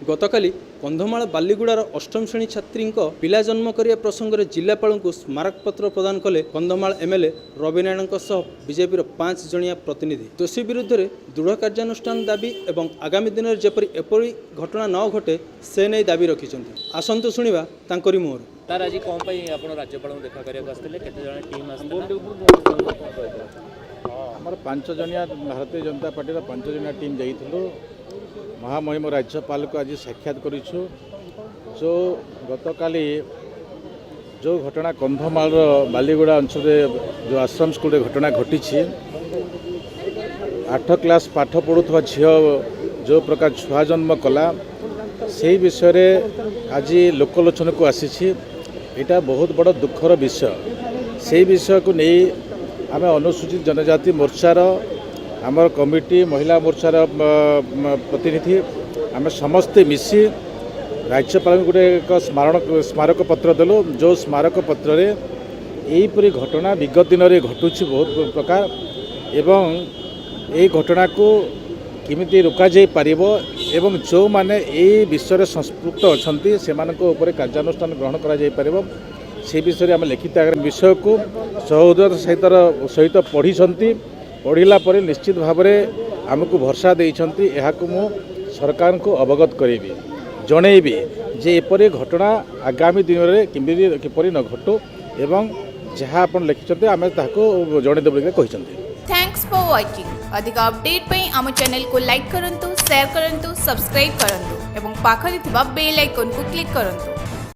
गतकाली कंधमाल बालीगुड़ार अष्टम श्रेणी छात्री पिला जन्म करिया प्रसंग में जिलापाल को स्मारकपत्र प्रदान कले कंधमाल एमएलए रवि नारायण बीजेपी 5 जणिया प्रतिनिधि। दोषी विरुद्ध में दृढ़ कार्यानुष्ठान दाबी एवं आगामी दिन में जेपरी एपरी घटना न घटे से नहीं दाबी रखिंट। आसतु शुणा तांकरी मुहर तार आज कौन राज्यपाल देखा टीम आमर 5 जणिया भारतीय जनता पार्टी 5 जणिया टीम जाइलु महामहिम राज्यपाल को आज साक्षात करूँ। जो गतकाली जो घटना कंधमाल बालीगुड़ा अंचल जो आश्रम स्कूल घटना घटी 8 क्लास पाठ पढ़ुवा झील जो प्रकार छुआ जन्म कला से विषय आज लोकलोचन को आसी यहाँ बहुत बड़ दुखर विषय। से विषय को नहीं आम अनुसूचित जनजाति मोर्चार आमर कमिटी महिला मोर्चार प्रतिनिधि आम समस्ते मिसी राज्यपाल गोटे एक स्मारक पत्र देलु। जो स्मारक पत्र यहीपरी घटना विगत दिन में घटुची बहुत प्रकार एवं यही घटना को किमिति रोका जाई पारिबो एवं जो माने ए विषय संस्पृक्त अछंती सेमानको ऊपर कार्यानुष्ठान ग्रहण करा जाई पारिबो से विषय आम लिखित विषय को सहोदर सहित पढ़ी पढ़ला पर निश्चित भाव में आमको भरसा देइछंती। एहाकु मु सरकार को अवगत करेबी जणेबी जे एपरी घटना आगामी दिन में किपरि न घटू एवं जहाँ आपन लिखिछंती आमे ताको जणेदेबो कहिछंती। Thanks for watching. अधिक अपडेट पई आम चैनल को लाइक करंतु, शेयर करंतु, सब्सक्राइब करंतु एवं पाखरे थिबा बेल आइकन को क्लिक करंतु।